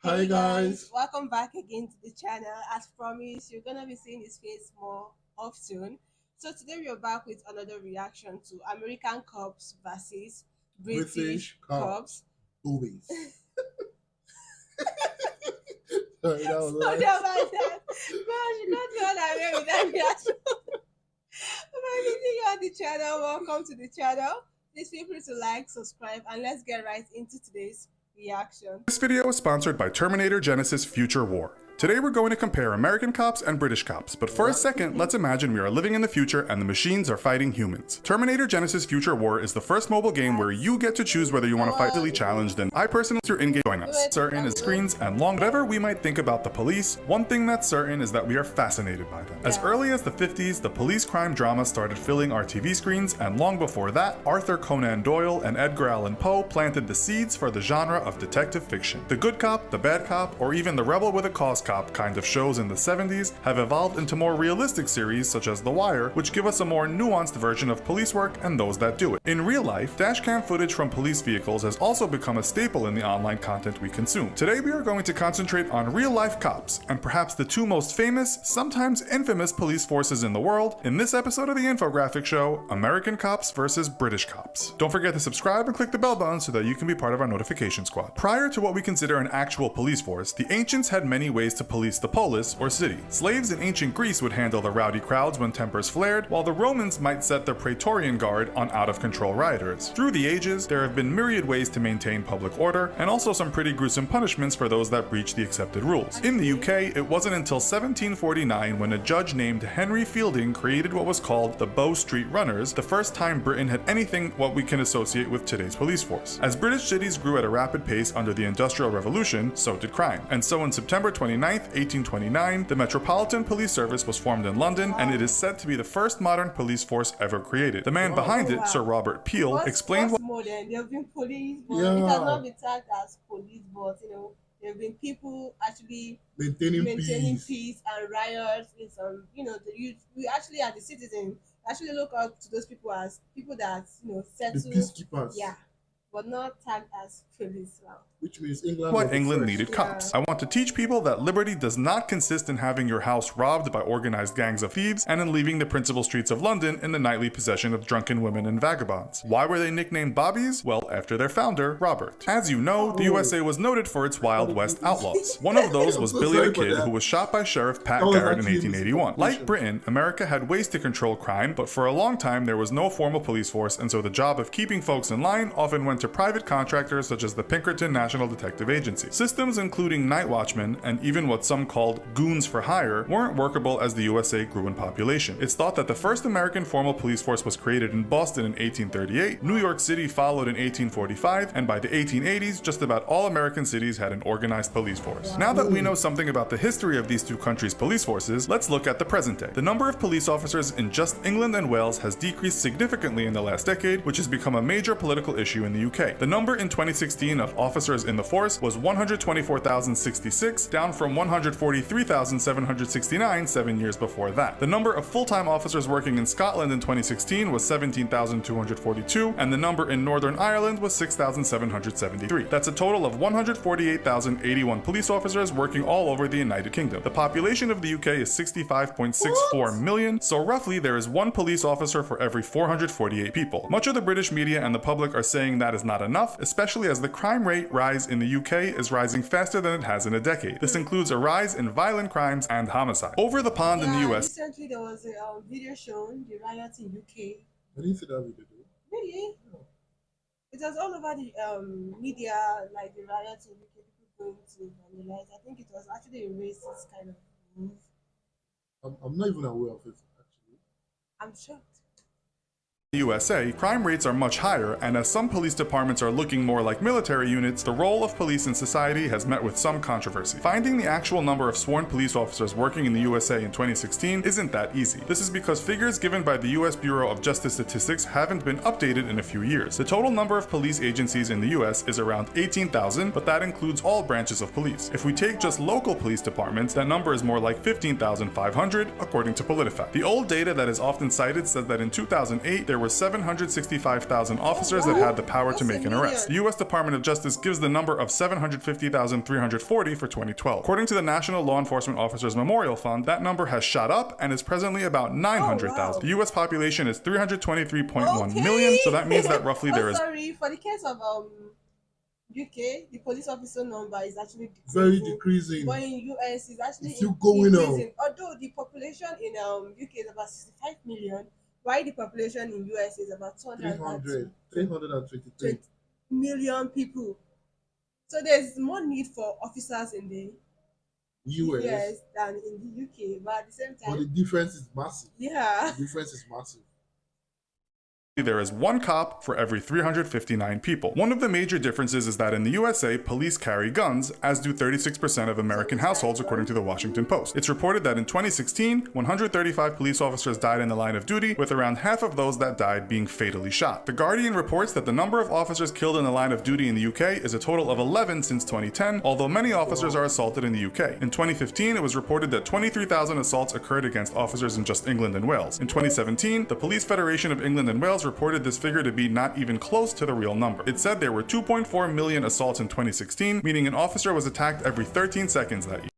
Hi Hey guys, guys. welcome back again to the channel. As promised, you're gonna be seeing his face more often. So today we are back with another reaction to American cops versus British British cops. cops. Boobies. Sorry, that was Sorry nice. about that. Gosh, you got me all away with that reaction. If I'm meeting you on the channel, welcome to the channel. Please feel free to like, subscribe, and let's get right into today's reaction. This video is sponsored by Terminator Genisys Future War. Today we're going to compare American cops and British cops, but for a second, let's imagine we are living in the future and the machines are fighting humans. Terminator Genisys Future War is the first mobile game where you get to choose whether you want to fight physically challenged, and I personally through in-game join us. Certain is screens and long whatever we might think about the police, one thing that's certain is that we are fascinated by them. As early as the 50s, the police crime drama started filling our TV screens, and long before that, Arthur Conan Doyle and Edgar Allan Poe planted the seeds for the genre of detective fiction. The good cop, the bad cop, or even the rebel with a cause cop kind of shows in the 70s have evolved into more realistic series such as The Wire, which give us a more nuanced version of police work and those that do it. In real life, dashcam footage from police vehicles has also become a staple in the online content we consume. Today we are going to concentrate on real-life cops, and perhaps the two most famous, sometimes infamous police forces in the world, in this episode of the infographic show, American Cops versus British Cops. Don't forget to subscribe and click the bell button so that you can be part of our notification squad. Prior to what we consider an actual police force, the ancients had many ways to police the polis, or city. Slaves in ancient Greece would handle the rowdy crowds when tempers flared, while the Romans might set the Praetorian Guard on out-of-control rioters. Through the ages, there have been myriad ways to maintain public order, and also some pretty gruesome punishments for those that breach the accepted rules. In the UK, it wasn't until 1749 when a judge named Henry Fielding created what was called the Bow Street Runners, the first time Britain had anything what we can associate with today's police force. As British cities grew at a rapid pace under the Industrial Revolution, so did crime. And so on September 29th, 1829, the Metropolitan Police Service was formed in London, and it is said to be the first modern police force ever created. The man behind it, Sir Robert Peel, explained what's modern. There have been police, but it has not been tagged as police, but there have been people actually maintaining peace and riots in some, we actually as the citizen actually look up to those people as people that settle The peacekeepers. yeah, but not tagged as police. Wow. Which means England. why England needed cops. I want to teach people that liberty does not consist in having your house robbed by organized gangs of thieves and in leaving the principal streets of London in the nightly possession of drunken women and vagabonds. Why were they nicknamed Bobbies? Well, after their founder, Robert. As you know, the USA was noted for its Wild West outlaws. One of those was Billy the Kid, who was shot by Sheriff Pat Garrett in 1881. Like Britain, America had ways to control crime, but for a long time there was no formal police force, and so the job of keeping folks in line often went to private contractors such as the Pinkerton National Detective Agency. Systems including night watchmen and even what some called goons for hire weren't workable as the USA grew in population. It's thought that the first American formal police force was created in Boston in 1838, New York City followed in 1845, and by the 1880s just about all American cities had an organized police force. Now that we know something about the history of these two countries' police forces, let's look at the present day. The number of police officers in just England and Wales has decreased significantly in the last decade, which has become a major political issue in the UK. The number in 2016 of officers in the force was 124,066, down from 143,769 7 years before that. The number of full-time officers working in Scotland in 2016 was 17,242, and the number in Northern Ireland was 6,773. That's a total of 148,081 police officers working all over the United Kingdom. The population of the UK is 65.64 million, so roughly there is one police officer for every 448 people. Much of the British media and the public are saying that is not enough, especially as the crime rate rise in the UK is rising faster than it has in a decade. This includes a rise in violent crimes and homicide. Over the pond in the US. Recently there was a video showing the riots in UK. I didn't see that video. Really? No. It was all over the media, like the riots in UK, people going to vandalize. I think it was actually a racist kind of move. I'm not even aware of it, actually. I'm shocked. The USA, crime rates are much higher, and as some police departments are looking more like military units, the role of police in society has met with some controversy. Finding the actual number of sworn police officers working in the USA in 2016 isn't that easy. This is because figures given by the US Bureau of Justice Statistics haven't been updated in a few years. The total number of police agencies in the US is around 18,000, but that includes all branches of police. If we take just local police departments, that number is more like 15,500, according to PolitiFact. The old data that is often cited says that in 2008 there there were 765,000 officers that had the power to make an arrest. The U.S. Department of Justice gives the number of 750,340 for 2012. According to the National Law Enforcement Officers Memorial Fund, that number has shot up and is presently about 900,000. The U.S. population is 323.1 million, so that means that roughly there is... Sorry, for the case of UK, the police officer number is actually decreasing. Very decreasing. But in US, it's actually still going increasing. Although the population in UK is about 65 million, while the population in US is about 323 million people. So there's more need for officers in the US than in the UK. But at the same time, but the difference is massive. Yeah. The difference is massive. There is one cop for every 359 people. One of the major differences is that in the USA, police carry guns, as do 36% of American households, according to the Washington Post. It's reported that in 2016, 135 police officers died in the line of duty, with around half of those that died being fatally shot. The Guardian reports that the number of officers killed in the line of duty in the UK is a total of 11 since 2010, although many officers are assaulted in the UK. In 2015, it was reported that 23,000 assaults occurred against officers in just England and Wales. In 2017, the Police Federation of England and Wales reported this figure to be not even close to the real number. It said there were 2.4 million assaults in 2016, meaning an officer was attacked every 13 seconds that year.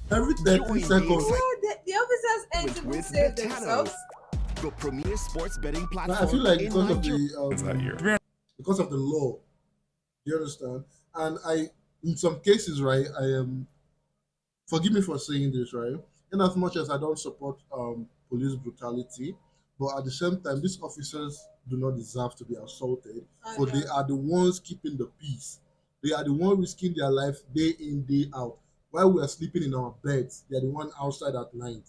Every 13 seconds. Yeah, the officers ain't to save themselves. The premier sports betting platform. I feel like because of That year. because of the law, you understand? And in some cases, right, I am, forgive me for saying this, right, in as much as I don't support police brutality, but at the same time, these officers do not deserve to be assaulted, for they are the ones keeping the peace. They are the ones risking their life day in, day out. While we are sleeping in our beds, they are the ones outside at night.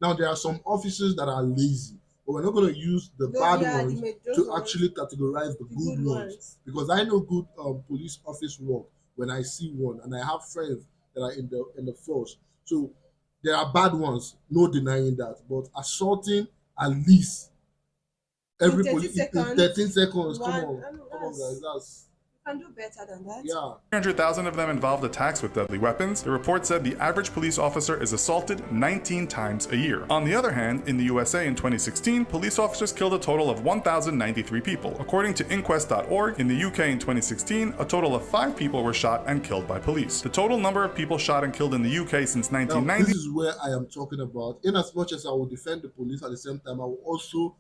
Now, there are some officers that are lazy, but we're not going to use the bad ones to actually categorize the good ones. Because I know good police office work when I see one, and I have friends that are in the force. So there are bad ones, no denying that. But assaulting at least every police in 13 seconds. Come on, guys, can do better than that. Yeah. 300,000 of them involved attacks with deadly weapons. The report said the average police officer is assaulted 19 times a year. On the other hand, in the USA in 2016, police officers killed a total of 1,093 people. According to Inquest.org, in the UK in 2016, a total of 5 people were shot and killed by police. The total number of people shot and killed in the UK since 1990. Now, this is where I am talking about. In as much as I will defend the police, at the same time, I will also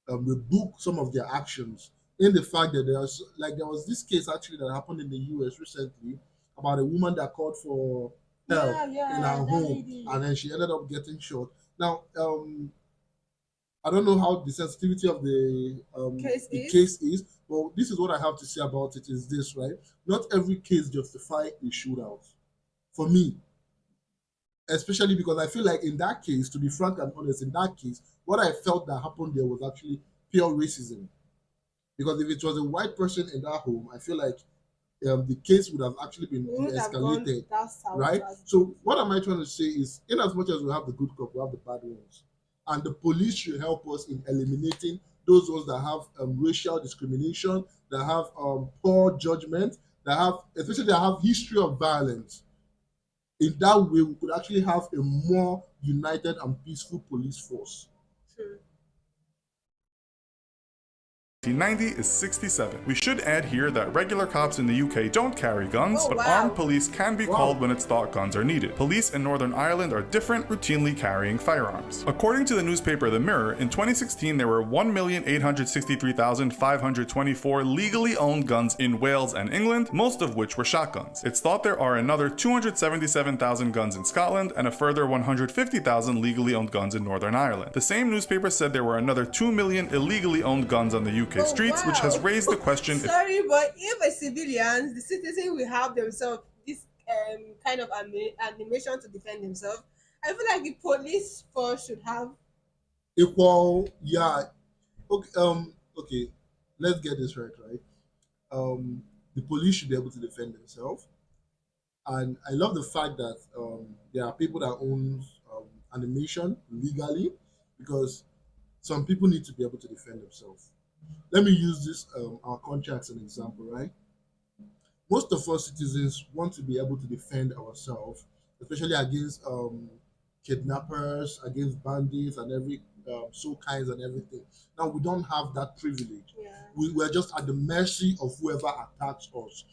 rebuke some of their actions. In the fact that there was this case actually that happened in the US recently about a woman that called for help in her home, and then she ended up getting shot. Now, I don't know how the sensitivity of the case is, but this is what I have to say about it is this, right? Not every case justifies a shootout. For me, especially because I feel like in that case, to be frank and honest, in that case, what I felt that happened there was actually pure racism. Because if it was a white person in that home, I feel like the case would have actually been de-escalated, right? So what am I trying to say is, in as much as we have the good cop, we have the bad ones. And the police should help us in eliminating those ones that have racial discrimination, that have poor judgment, especially that have history of violence. In that way, we could actually have a more united and peaceful police force. True. 1990 is 67. We should add here that regular cops in the UK don't carry guns, but armed police can be called when it's thought guns are needed. Police in Northern Ireland are different, routinely carrying firearms. According to the newspaper The Mirror, in 2016 there were 1,863,524 legally owned guns in Wales and England, most of which were shotguns. It's thought there are another 277,000 guns in Scotland and a further 150,000 legally owned guns in Northern Ireland. The same newspaper said there were another 2 million illegally owned guns on the UK streets, which has raised the question. Sorry, but if a civilian, the citizen will have themselves this kind of animation to defend themselves, I feel like the police force should have equal. Yeah. Okay. Let's get this right. The police should be able to defend themselves, and I love the fact that there are people that own animation legally, because some people need to be able to defend themselves. Let me use this our country as an example, right? Most of us citizens want to be able to defend ourselves, especially against kidnappers, against bandits, and every soul kinds and everything. Now we don't have that privilege. Yeah. We're just at the mercy of whoever attacks us.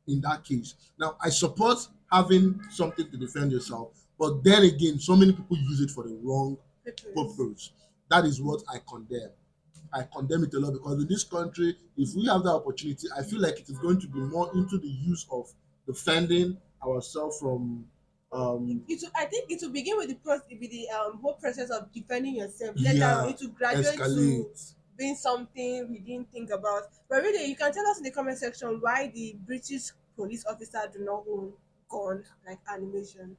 In that case, now I support having something to defend yourself, but then again, so many people use it for the wrong purpose. That is what I condemn. I condemn it a lot because in this country, if we have that opportunity, I feel like it is going to be more into the use of defending ourselves from. I think it will begin with the whole process of defending yourself. Yeah, Later, it will graduate to escalate. being something we didn't think about. But really, you can tell us in the comment section why the British police officer do not own gun like animation.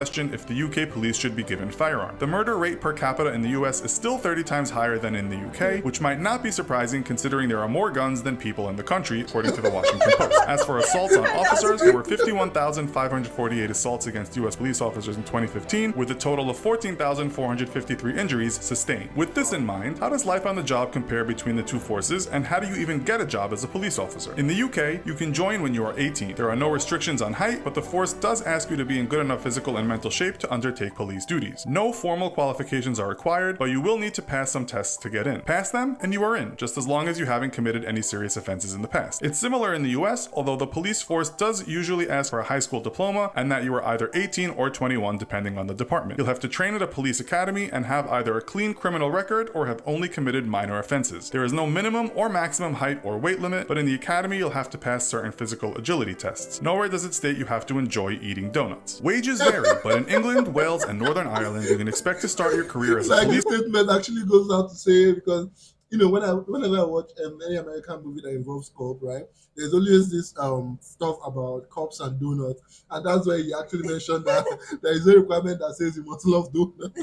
Question if the UK police should be given firearms. The murder rate per capita in the US is still 30 times higher than in the UK, which might not be surprising considering there are more guns than people in the country, according to the Washington Post. As for assaults on officers, there were 51,548 assaults against US police officers in 2015, with a total of 14,453 injuries sustained. With this in mind, how does life on the job compare between the two forces, and how do you even get a job as a police officer? In the UK, you can join when you are 18. There are no restrictions on height, but the force does ask you to be in good enough physical and mental shape to undertake police duties. No formal qualifications are required, but you will need to pass some tests to get in. Pass them, and you are in, just as long as you haven't committed any serious offenses in the past. It's similar in the US, although the police force does usually ask for a high school diploma and that you are either 18 or 21 depending on the department. You'll have to train at a police academy and have either a clean criminal record or have only committed minor offenses. There is no minimum or maximum height or weight limit, but in the academy you'll have to pass certain physical agility tests. Nowhere does it state you have to enjoy eating donuts. Wages vary, but in England, Wales, and Northern Ireland, you can expect to start your career as a Like police. this statement actually goes out to say because whenever I watch any American movie that involves cop, right? There's always this stuff about cops and donuts, and that's why he actually mentioned that there is a requirement that says you must love donuts.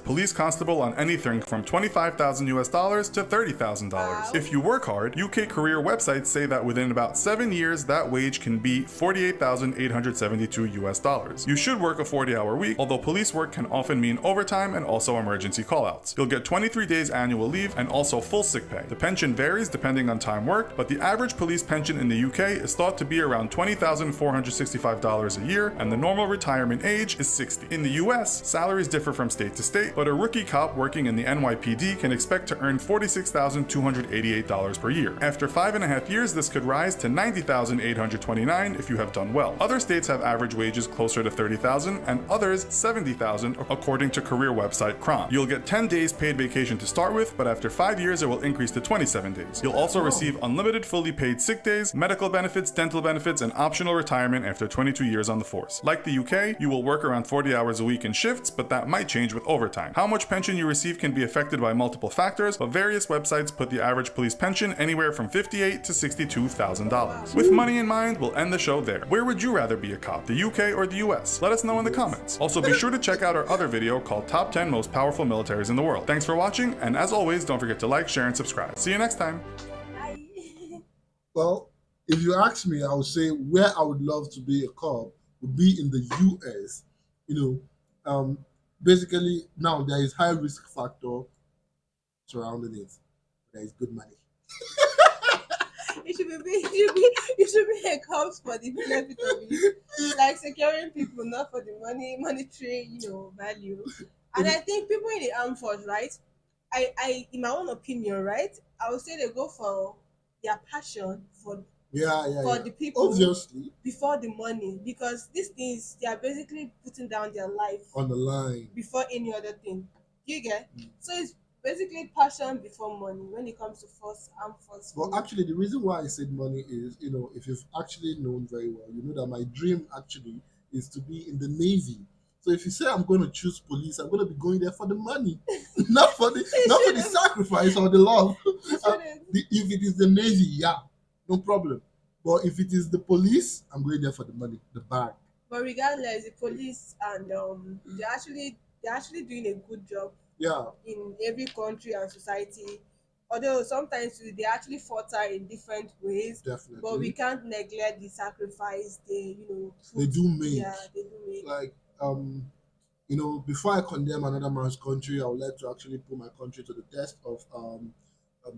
Police constable on anything from $25,000 US to $30,000. Wow. If you work hard, UK career websites say that within about 7 years, that wage can be $48,872 US. You should work a 40-hour week, although police work can often mean overtime and also emergency callouts. You'll get 23 days annual leave and also full sick pay. The pension varies depending on time worked, but the average police pension in the UK is thought to be around $20,465 a year, and the normal retirement age is 60. In the US, salaries differ from state to state, but a rookie cop working in the NYPD can expect to earn $46,288 per year. After 5.5 years, this could rise to $90,829 if you have done well. Other states have average wages closer to $30,000 and others $70,000 according to career website CROM. You'll get 10 days paid vacation to start with, but after 5 years it will increase to 27 days. You'll also receive unlimited fully paid sick days, medical benefits, dental benefits, and optional retirement after 22 years on the force. Like the UK, you will work around 40 hours a week in shifts, but that might change with overtime. How much pension you receive can be affected by multiple factors, but various websites put the average police pension anywhere from $58,000 to $62,000. With money in mind, we'll end the show there. Where would you rather be a cop, the UK or the US? Let us know in the comments. Also, be sure to check out our other video called Top 10 Most Powerful Militaries in the World. Thanks for watching, and as always, don't forget to like, share, and subscribe. See you next time. Bye. Well, if you ask me, I would say where I would love to be a cop would be in the US. Basically, now there is high risk factor surrounding it. There is good money. You should be a cops for the benefit of it. Like securing people, not for the monetary, value. And I think people in the armed force, right? I in my own opinion, right? I would say they go for their passion for the people, obviously, before the money, because these things they are basically putting down their life on the line before any other thing. You get? So it's basically passion before money when it comes to armed force. Well, actually, the reason why I said money is, if you've actually known very well, you know that my dream actually is to be in the Navy. So if you say I'm going to choose police, I'm going to be going there for the money, not for the sacrifice or the love. If it is the Navy, yeah, no problem. But if it is the police, I'm going there for the money, the bag. But regardless, the police and they're actually doing a good job. Yeah. In every country and society. Although sometimes they actually falter in different ways. Definitely. But we can't neglect the sacrifice they they do make. Yeah, they do make. Like before I condemn another man's country, I would like to actually put my country to the test of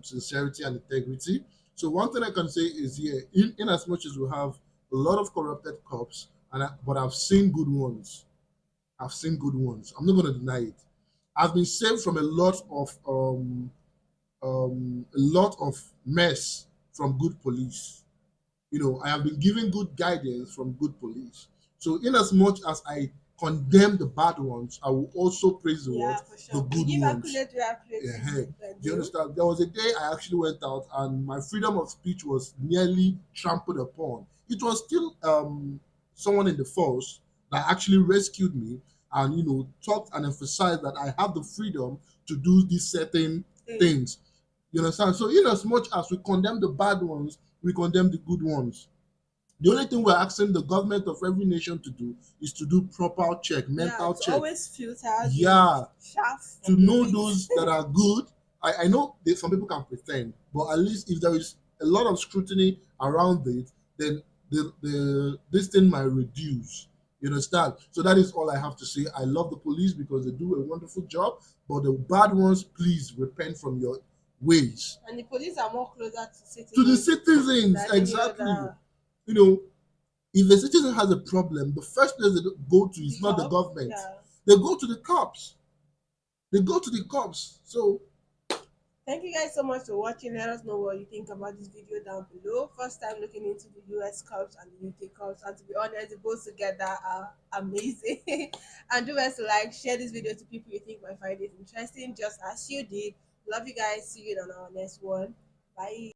sincerity and integrity. So one thing I can say is in as much as we have a lot of corrupted cops but I've seen good ones. I've seen good ones. I'm not going to deny it. I've been saved from a lot of mess from good police. I have been given good guidance from good police. So, in as much as I condemn the bad ones, I will also praise the Yeah, what for sure. the We good give ones. accurate Yeah, feedback. do you understand? There was a day I actually went out and my freedom of speech was nearly trampled upon. It was still someone in the force that actually rescued me and talked and emphasized that I have the freedom to do these certain things. You understand? So in as much as we condemn the bad ones, we condemn the good ones. The only thing we're asking the government of every nation to do is to do proper check, mental to check. always filter Yeah, the chaff to from the know wheat. those that are good. I know that some people can pretend, but at least if there is a lot of scrutiny around it, then this thing might reduce. You understand? So that is all I have to say. I love the police because they do a wonderful job, but the bad ones, please repent from your ways. And the police are more closer to citizens. To the citizens, than any exactly. other. You know, if a citizen has a problem, the first place they go to is not the government. Yeah. They go to the cops. They go to the cops. So thank you guys so much for watching. Let us know what you think about this video down below. First time looking into the US Cups and the UK Cups, and to be honest, both together are amazing. And do best to like, share this video to people you think might find it interesting, just as you did. Love you guys. See you on our next one. Bye.